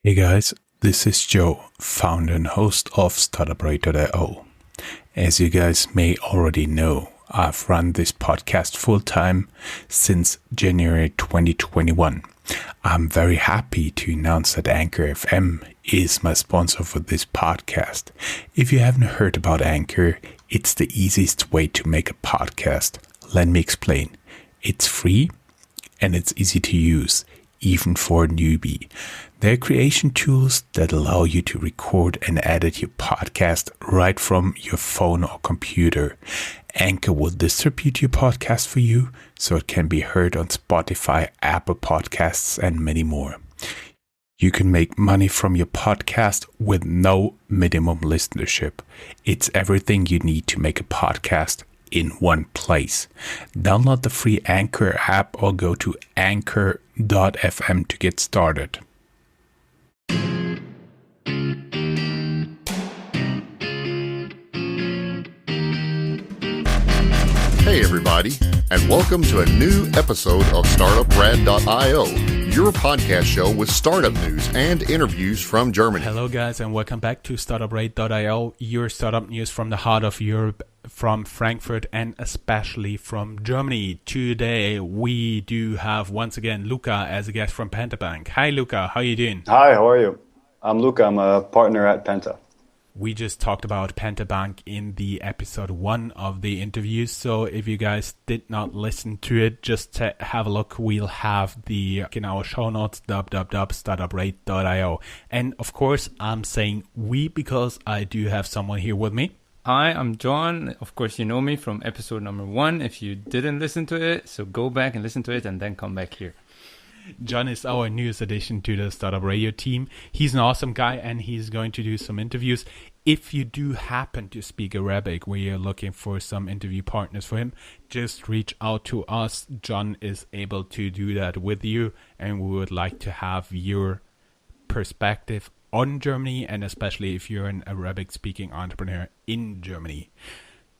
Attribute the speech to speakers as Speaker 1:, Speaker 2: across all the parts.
Speaker 1: Hey guys, this is Joe, founder and host of Startuprad.io. As you guys may already know, I've run this podcast full-time since January 2021. I'm very happy to announce that Anchor FM is my sponsor for this podcast. If you haven't heard about Anchor, it's the easiest way to make a podcast. Let me explain. It's free and it's easy to use, even for a newbie. There are creation tools that allow you to record and edit your podcast right from your phone or computer. Anchor will distribute your podcast for you so it can be heard on Spotify, Apple Podcasts, and many more. You can make money from your podcast with no minimum listenership. It's everything you need to make a podcast in one place. Download the free Anchor app or go to anchor.fm to get started.
Speaker 2: Hey everybody, and welcome to a new episode of Startuprad.io, your podcast show with startup news and interviews from Germany.
Speaker 1: Hello guys, and welcome back to Startuprad.io, your startup news from the heart of Europe, from Frankfurt and especially from Germany. Today we do have once again Luca as a guest from Penta. Hi Luca, how are you doing?
Speaker 3: Hi, how are you? I'm Luca, I'm a partner at Penta.
Speaker 1: We just talked about Penta in the episode 1 of the interview. So if you guys did not listen to it, just have a look. We'll have the in our show notes, www.startuprad.io. And of course, I'm saying we because I do have someone here with me.
Speaker 4: Hi, I'm Jörn. Of course, you know me from episode number 1 if you didn't listen to it. So go back and listen to it and then come back here.
Speaker 1: John is our newest addition to the Startup Radio team. He's an awesome guy and he's going to do some interviews. If you do happen to speak Arabic, we are looking for some interview partners for him, just reach out to us. John is able to do that with you, and we would like to have your perspective on Germany, and especially if you're an Arabic-speaking entrepreneur in Germany.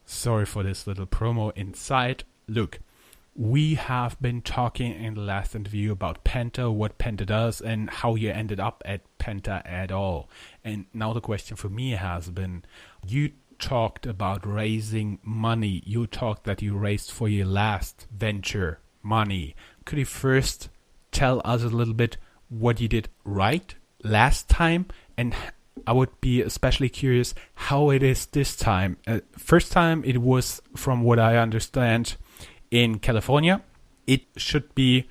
Speaker 1: Sorry for this little promo inside. Look, we have been talking in the last interview about Penta, what Penta does, and how you ended up at Penta at all. And now the question for me has been, you talked about raising money. You talked that you raised for your last venture money. Could you first tell us a little bit what you did right last time? And I would be especially curious how it is this time. First time it was, from what I understand, in California. It should be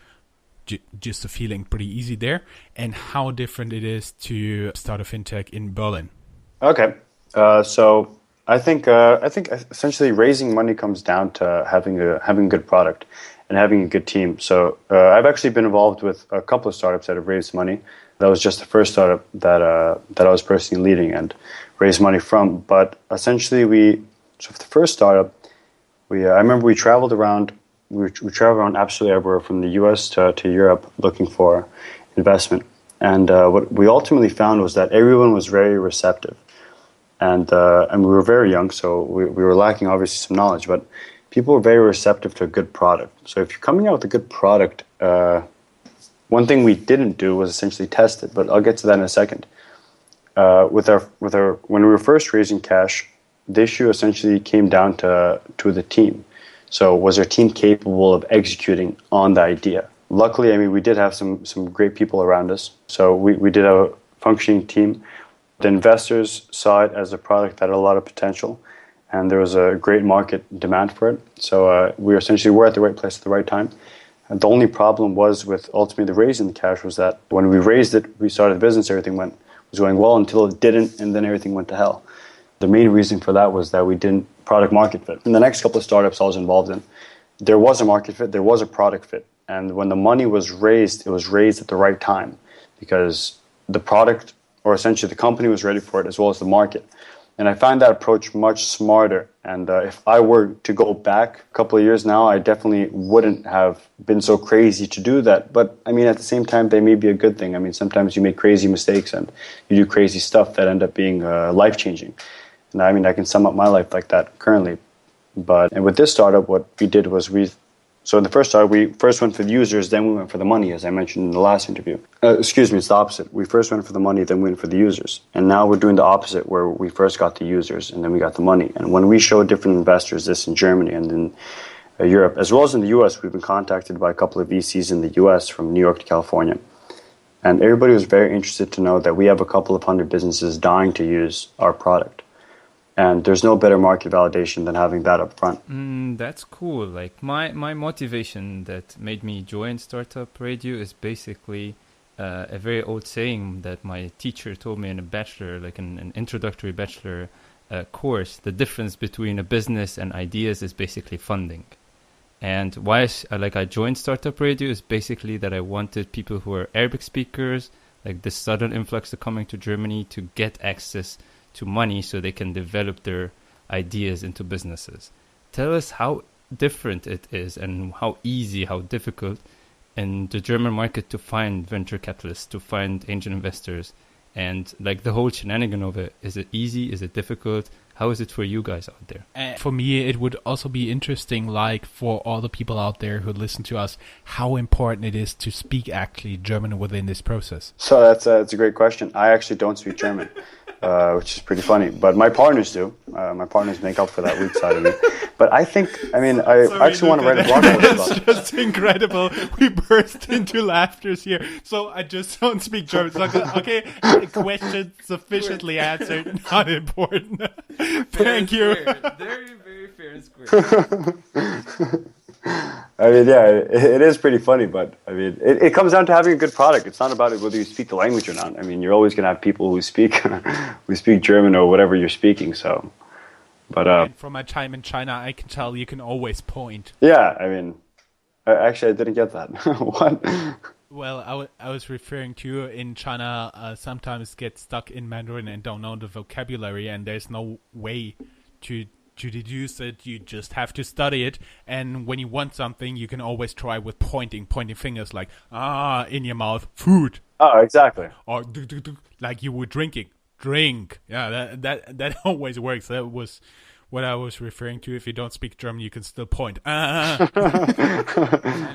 Speaker 1: just a feeling pretty easy there, and how different it is to start a fintech in Berlin.
Speaker 3: Okay, so I think essentially raising money comes down to having a good product and having a good team. So I've actually been involved with a couple of startups that have raised money. That was just the first startup that I was personally leading and raised money from. But essentially, so for the first startup, I remember we traveled around. We traveled around absolutely everywhere, from the U.S. to Europe, looking for investment. And what we ultimately found was that everyone was very receptive, and we were very young, so we were lacking obviously some knowledge. But people were very receptive to a good product. So if you're coming out with a good product, one thing we didn't do was essentially test it. But I'll get to that in a second. With our when we were first raising cash, the issue essentially came down to the team. So was our team capable of executing on the idea? Luckily, I mean, we did have some great people around us. So we did have a functioning team. The investors saw it as a product that had a lot of potential, and there was a great market demand for it. So we were at the right place at the right time. And the only problem was with ultimately the raising the cash was that when we raised it, we started the business, everything was going well until it didn't, and then everything went to hell. The main reason for that was that we didn't product market fit. In the next couple of startups I was involved in, there was a market fit, there was a product fit. And when the money was raised, it was raised at the right time because the product, or essentially the company, was ready for it as well as the market. And I find that approach much smarter. And if I were to go back a couple of years now, I definitely wouldn't have been so crazy to do that. But I mean, at the same time, they may be a good thing. I mean, sometimes you make crazy mistakes and you do crazy stuff that end up being life-changing. And I mean, I can sum up my life like that currently. And with this startup, what we did was we So in the first startup, we first went for the users, then we went for the money, as I mentioned in the last interview. Excuse me, it's the opposite. We first went for the money, then we went for the users. And now we're doing the opposite, where we first got the users, and then we got the money. And when we show different investors this in Germany and in Europe, as well as in the US, we've been contacted by a couple of VCs in the US from New York to California. And everybody was very interested to know that we have a couple of hundred businesses dying to use our product. And there's no better market validation than having that up front.
Speaker 4: That's cool. Like my motivation that made me join Startup Radio is basically a very old saying that my teacher told me in a bachelor, like an introductory bachelor course. The difference between a business and ideas is basically funding. And why I joined Startup Radio is basically that I wanted people who are Arabic speakers, like the sudden influx of coming to Germany, to get access to money so they can develop their ideas into businesses. Tell us how different it is and how easy, how difficult in the German market to find venture capitalists, to find angel investors, and like the whole shenanigan of it. Is it easy? Is it difficult? How is it for you guys out there?
Speaker 1: For me, it would also be interesting, like for all the people out there who listen to us, how important it is to speak actually German within this process.
Speaker 3: So that's a great question. I actually don't speak German, which is pretty funny. But my partners do. My partners make up for that weak side of me. But I actually want to write a blog post about it.
Speaker 1: That's just incredible. We burst into laughter here. So I just don't speak German. So okay, question sufficiently answered. Not important. Thank you.
Speaker 4: Very, very fair and square.
Speaker 3: I mean, yeah, it is pretty funny, but I mean, it comes down to having a good product. It's not about whether you speak the language or not. I mean, you're always going to have people who speak German or whatever you're speaking. So, but
Speaker 1: and from my time in China, I can tell you can always point.
Speaker 3: Yeah, I mean, actually, I didn't get that. What?
Speaker 1: Well, I was referring to in China, sometimes get stuck in Mandarin and don't know the vocabulary, and there's no way to deduce it. You just have to study it, and when you want something, you can always try with pointing fingers, like in your mouth, food.
Speaker 3: Oh, exactly.
Speaker 1: Or like you were drinking, drink. Yeah, that always works. That was what I was referring to. If you don't speak German, you can still point.
Speaker 4: Sign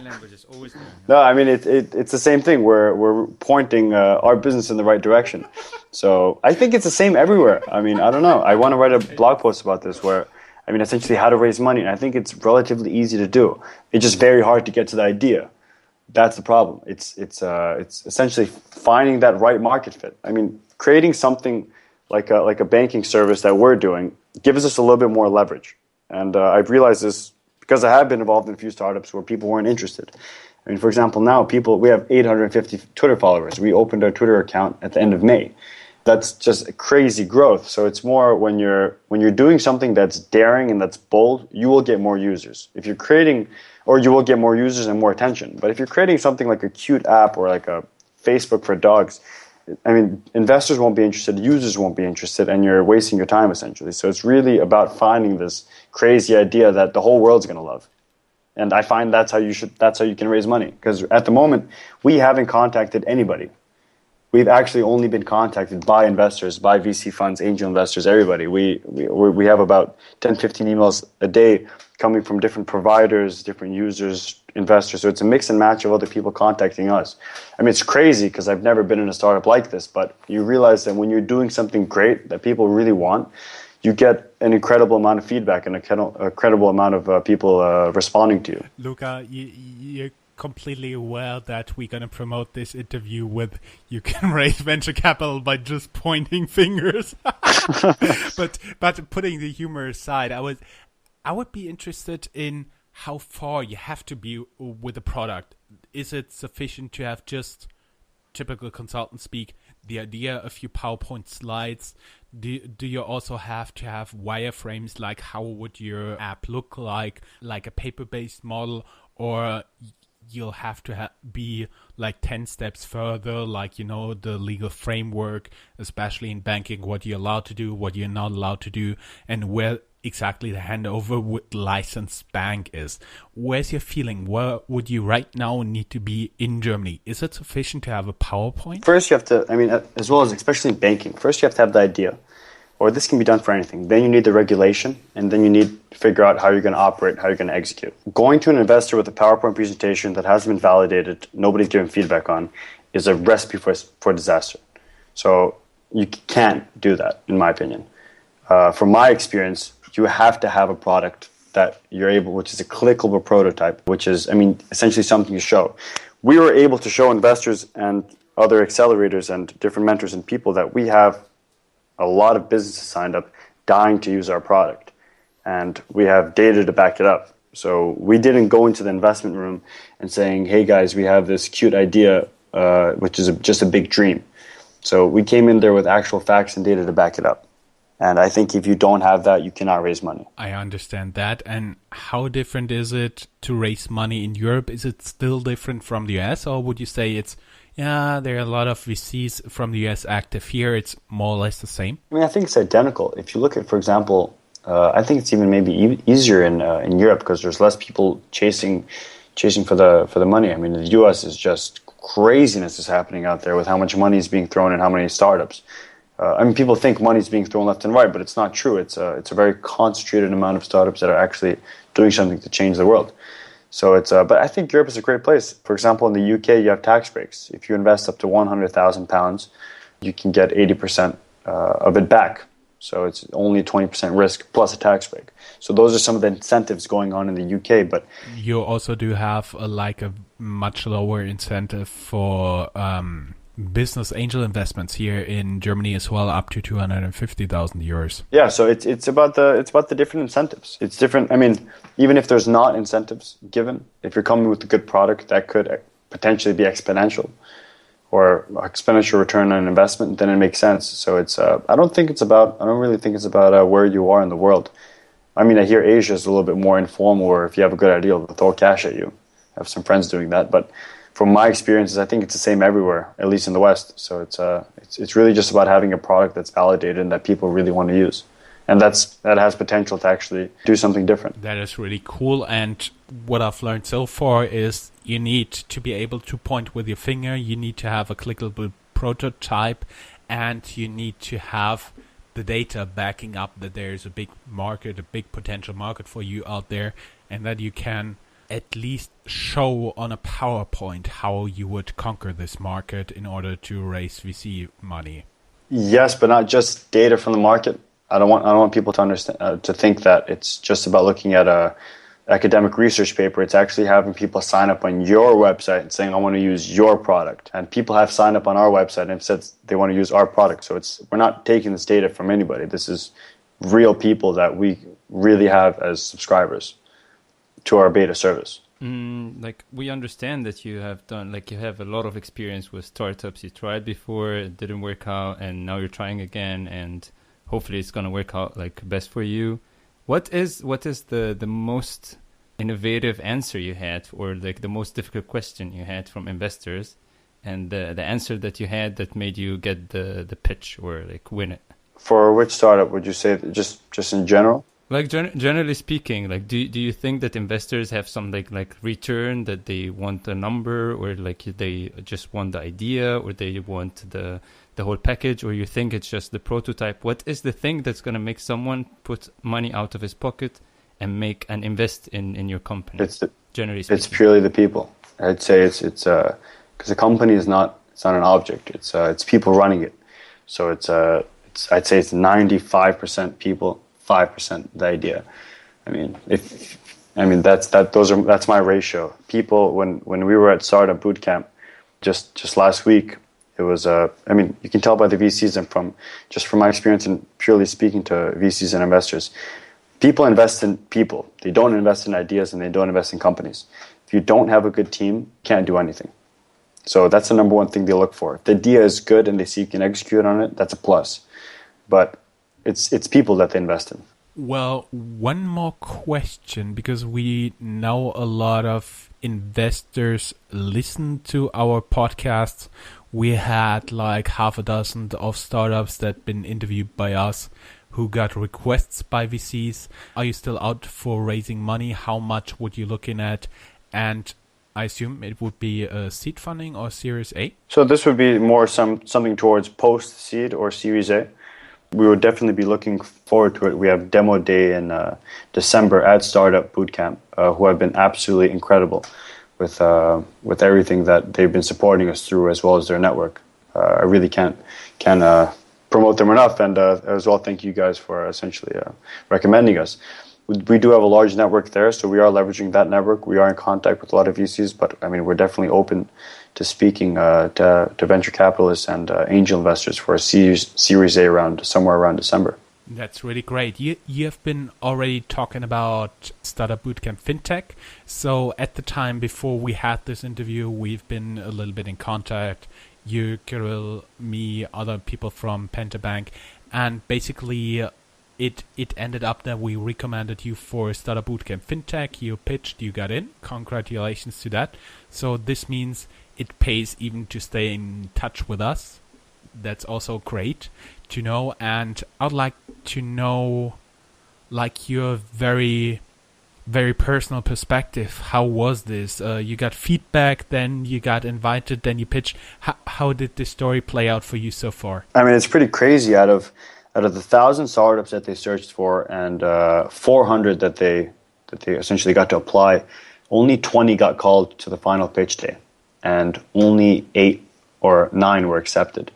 Speaker 4: language is always there.
Speaker 3: No, I mean it's the same thing. We're pointing our business in the right direction. So I think it's the same everywhere. I mean, I don't know. I want to write a blog post about this where, I mean, essentially how to raise money. And I think it's relatively easy to do. It's just very hard to get to the idea. That's the problem. It's essentially finding that right market fit. I mean, creating something like a banking service that we're doing gives us a little bit more leverage. And I've realized this because I have been involved in a few startups where people weren't interested. I mean, for example, now we have 850 Twitter followers. We opened our Twitter account at the end of May. That's just a crazy growth. So it's more when you're doing something that's daring and that's bold, you will get more users. If you're creating, or you will get more users and more attention. But if you're creating something like a cute app or like a Facebook for dogs, I mean, investors won't be interested, users won't be interested, and you're wasting your time essentially. So it's really about finding this crazy idea that the whole world's going to love. And I find that's how you can raise money. Because at the moment, we haven't contacted anybody. We've actually only been contacted by investors, by VC funds, angel investors, everybody. We have about 10, 15 emails a day coming from different providers, different users, investors. So it's a mix and match of other people contacting us. I mean, it's crazy because I've never been in a startup like this, but you realize that when you're doing something great that people really want, you get an incredible amount of feedback and a credible amount of people responding to you.
Speaker 1: Luca, you're completely aware that we're going to promote this interview with you can raise venture capital by just pointing fingers. but putting the humor aside, I would be interested in how far you have to be with the product. Is it sufficient to have just typical consultant speak, the idea, a few PowerPoint slides? Do you also have to have wireframes, like how would your app look like a paper-based model, or you'll have to be like 10 steps further, like, you know, the legal framework, especially in banking, what you're allowed to do, what you're not allowed to do, and where exactly the handover with licensed bank is. Where's your feeling? Where would you right now need to be in Germany? Is it sufficient to have a PowerPoint?
Speaker 3: First, you have to, I mean, as well as especially in banking, first you have to have the idea. or this can be done for anything. Then you need the regulation, and then you need to figure out how you're going to operate, how you're going to execute. Going to an investor with a PowerPoint presentation that hasn't been validated, nobody's given feedback on, is a recipe for disaster. So you can't do that, in my opinion. From my experience, you have to have a product that you're able, which is a clickable prototype, which is, essentially something you show. We were able to show investors and other accelerators and different mentors and people that we have a lot of businesses signed up dying to use our product. And we have data to back it up. So we didn't go into the investment room and saying, hey guys, we have this cute idea, which is just a big dream. So we came in there with actual facts and data to back it up. And I think if you don't have that, you cannot raise money.
Speaker 1: I understand that. And how different is it to raise money in Europe? Is it still different from the US? Or would you say there are a lot of VCs from the US active here, it's more or less the same?
Speaker 3: I think it's identical. If you look at, for example, I think it's even maybe easier in Europe because there's less people chasing for the money. The US is just craziness is happening out there with how much money is being thrown and how many startups. People think money is being thrown left and right, but it's not true. It's a very concentrated amount of startups that are actually doing something to change the world. So but I think Europe is a great place. For example, in the UK, you have tax breaks. If you invest up to £100,000, you can get 80% of it back. So it's only 20% risk plus a tax break. So those are some of the incentives going on in the UK. But
Speaker 1: you also do have a much lower incentive for business angel investments here in Germany as well, up to 250,000 euros.
Speaker 3: Yeah, so it's about the different incentives. It's different. Even if there's not incentives given, if you're coming with a good product that could potentially be exponential or exponential return on investment, then it makes sense. So I don't really think it's about where you are in the world. I hear Asia is a little bit more informal, where if you have a good idea, they'll throw cash at you. I have some friends doing that, but from my experiences, I think it's the same everywhere, at least in the West. So it's really just about having a product that's validated and that people really want to use. And that has potential to actually do something different.
Speaker 1: That is really cool. And what I've learned so far is you need to be able to point with your finger. You need to have a clickable prototype, and you need to have the data backing up that there's a big market, a big potential market for you out there, and that you can at least show on a PowerPoint how you would conquer this market in order to raise VC money.
Speaker 3: Yes, but not just data from the market. I don't want people to understand to think that it's just about looking at a academic research paper. It's actually having people sign up on your website and saying, I want to use your product. And people have signed up on our website and said they want to use our product. So we're not taking this data from anybody. This is real people that we really have as subscribers to our beta service.
Speaker 4: We understand that you have you have a lot of experience with startups. You tried before, it didn't work out, and now you're trying again, and hopefully it's going to work out best for you. What is the most innovative answer you had, or the most difficult question you had from investors, and the answer that you had that made you get the pitch or win it?
Speaker 3: For which startup would you say? Just in general?
Speaker 4: Generally speaking, do you think that investors have some return, that they want a number, or they just want the idea, or they want the whole package, or you think it's just the prototype? What is the thing that's going to make someone put money out of his pocket and invest in your company? Generally speaking, it's
Speaker 3: purely the people. I'd say it's because a company is not an object. It's people running it. So I'd say it's 95% people, 5% the idea. That's my ratio. People, when we were at Startup Bootcamp just last week, it was you can tell by the VCs and from my experience and purely speaking to VCs and investors, people invest in people. They don't invest in ideas, and they don't invest in companies. If you don't have a good team, you can't do anything. So that's the number one thing they look for. If the idea is good and they see you can execute on it, that's a plus. But it's people that they invest in.
Speaker 1: Well, one more question, because we know a lot of investors listen to our podcasts. We had half a dozen of startups that been interviewed by us who got requests by VCs. Are you still out for raising money? How much would you looking at? And I assume it would be a seed funding or Series A?
Speaker 3: So this would be more something towards post-seed or Series A. we would definitely be looking forward to it. We have demo day in December at Startup Bootcamp, who have been absolutely incredible with everything that they've been supporting us through, as well as their network. I really can't promote them enough, and as well, thank you guys for essentially recommending us. We do have a large network there, so we are leveraging that network. We are in contact with a lot of VCs, but I mean, we're definitely open to speaking to venture capitalists and angel investors for a Series A round somewhere around December.
Speaker 1: That's really great. You have been already talking about Startup Bootcamp Fintech. So at the time before we had this interview, we've been a little bit in contact. You, Kirill, me, other people from Penta Bank, and basically it ended up that we recommended you for Startup Bootcamp Fintech. You pitched, you got in. Congratulations to that. So this means it pays even to stay in touch with us. That's also great to know. And I'd like to know, like, your very, very personal perspective. How was this? You got feedback, then you got invited, then you pitched. How did this story play out for you so far?
Speaker 3: I mean, it's pretty crazy. Out of the 1,000 startups that they searched for, and 400 that they essentially got to apply, only 20 got called to the final pitch day, and only 8 or 9 were accepted.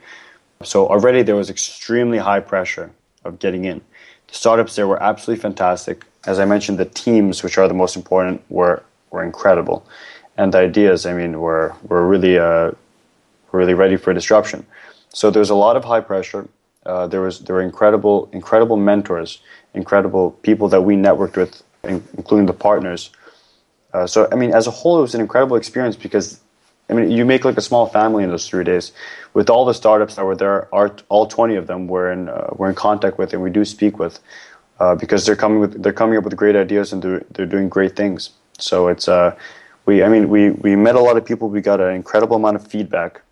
Speaker 3: So already there was extremely high pressure of getting in. The startups there were absolutely fantastic. As I mentioned, the teams, which are the most important, were incredible, and the ideas, I mean, were really ready for disruption. So there was a lot of high pressure. There were incredible mentors, incredible people that we networked with, including the partners. So I mean, as a whole, it was an incredible experience because, I mean, you make like a small family in those 3 days. With all the startups that were there, all 20 of them we're in contact with, and we do speak with, because they're coming up with great ideas, and they're doing great things. So it's we met a lot of people. We got an incredible amount of feedback.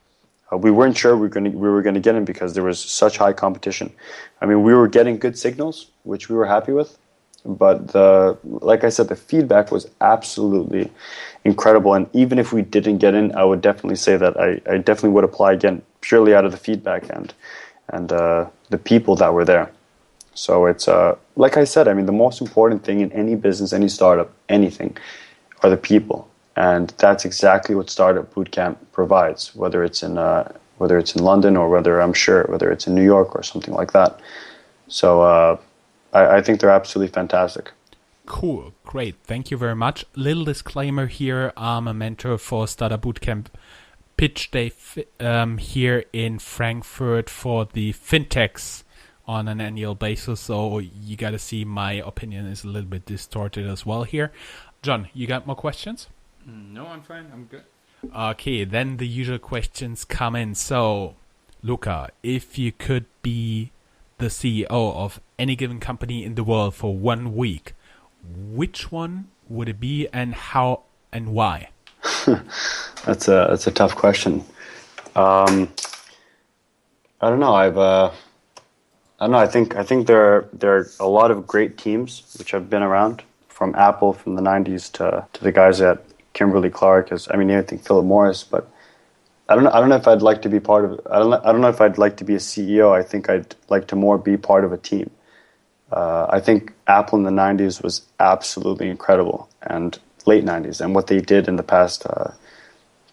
Speaker 3: We weren't sure we were going to get in because there was such high competition. I mean, we were getting good signals, which we were happy with, but like I said, the feedback was absolutely incredible. And even if we didn't get in, I would definitely say that I definitely would apply again, purely out of the feedback and the people that were there. So it's like I said, I mean, the most important thing in any business, any startup, anything, are the people. And that's exactly what Startup Bootcamp provides, whether it's in London or whether it's in New York or something like that. So I think they're absolutely fantastic.
Speaker 1: Cool, great, thank you very much. Little disclaimer here: I'm a mentor for Startup Bootcamp Pitch Day here in Frankfurt for the Fintechs on an annual basis. So you got to see my opinion is a little bit distorted as well here. John, you got more questions?
Speaker 4: No, I'm fine. I'm good.
Speaker 1: Okay, then the usual questions come in. So, Luca, if you could be the CEO of any given company in the world for 1 week, which one would it be, and how and why?
Speaker 3: That's a tough question. I don't know. I don't know. I think there are a lot of great teams which have been around, from Apple from the 90s to the guys at Kimberly-Clark, I think Philip Morris, but I don't know if I'd like to be part of. I don't know if I'd like to be a CEO. I think I'd like to more be part of a team. I think Apple in the 90s was absolutely incredible, and late 90s, and what they did in the past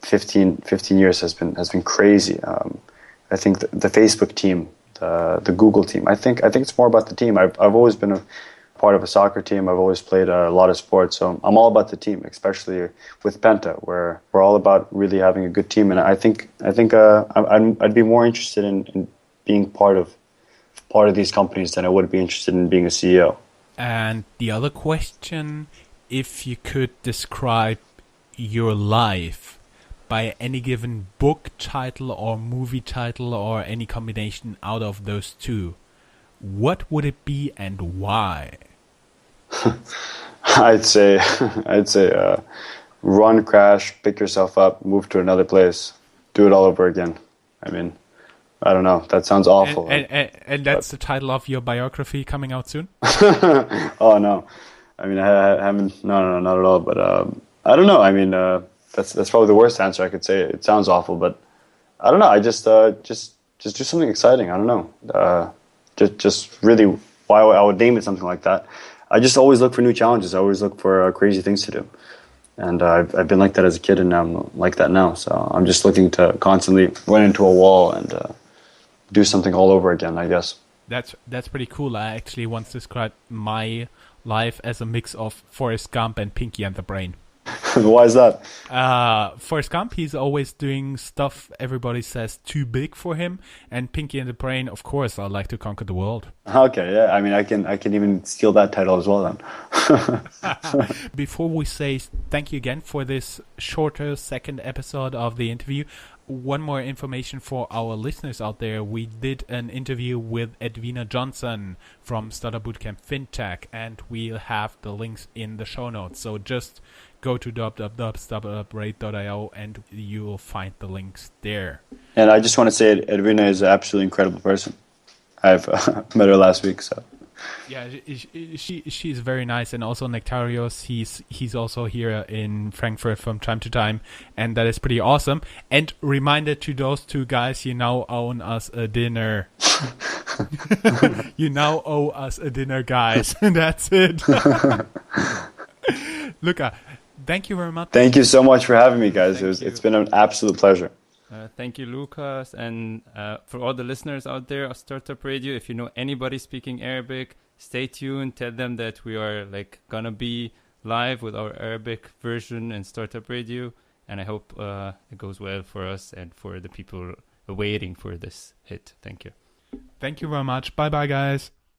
Speaker 3: 15 years has been crazy. I think the Facebook team, the Google team. I think it's more about the team. I've always been a part of a soccer team. I've always played a lot of sports, so I'm all about the team, especially with Penta, where we're all about really having a good team. And I think I'd be more interested in being part of these companies than I would be interested in being a CEO.
Speaker 1: And the other question: if you could describe your life by any given book title or movie title or any combination out of those two, what would it be and why?
Speaker 3: I'd say run, crash, pick yourself up, move to another place, do it all over again. I mean, I don't know. That sounds awful.
Speaker 1: And that's the title of your biography coming out soon?
Speaker 3: Oh, no. I mean, I haven't. No, not at all. But I don't know. I mean, that's probably the worst answer I could say. It sounds awful, but I don't know. I just do something exciting. I don't know. just really why I would name it something like that. I just always look for new challenges. I always look for crazy things to do. And I've been like that as a kid, and I'm like that now. So I'm just looking to constantly run into a wall and do something all over again, I guess.
Speaker 1: That's pretty cool. I actually once described my life as a mix of Forrest Gump and Pinky and the Brain.
Speaker 3: Why is that?
Speaker 1: Forrest Gump, he's always doing stuff everybody says too big for him, and Pinky and the Brain, of course, I like to conquer the world.
Speaker 3: Okay, yeah. I mean, I can even steal that title as well then.
Speaker 1: Before we say thank you again for this shorter second episode of the interview, one more information for our listeners out there. We did an interview with Edwina Johnson from Startup Bootcamp Fintech, and we'll have the links in the show notes. So just go to www.startuprad.io and you'll find the links there.
Speaker 3: And I just want to say Edwina is an absolutely incredible person. I've met her last week, so.
Speaker 1: Yeah, she's very nice, and also Nectarios, he's also here in Frankfurt from time to time, and that is pretty awesome. And reminder to those two guys, you now own us a dinner. You now owe us a dinner, guys. That's it. Luca, thank you very much.
Speaker 3: Thank you so much for having me, guys. It's been an absolute pleasure.
Speaker 4: Thank you, Lucas. And for all the listeners out there of Startup Radio, if you know anybody speaking Arabic, stay tuned. Tell them that we are gonna be live with our Arabic version in Startup Radio. And I hope it goes well for us and for the people waiting for this hit. Thank you.
Speaker 1: Thank you very much. Bye-bye, guys.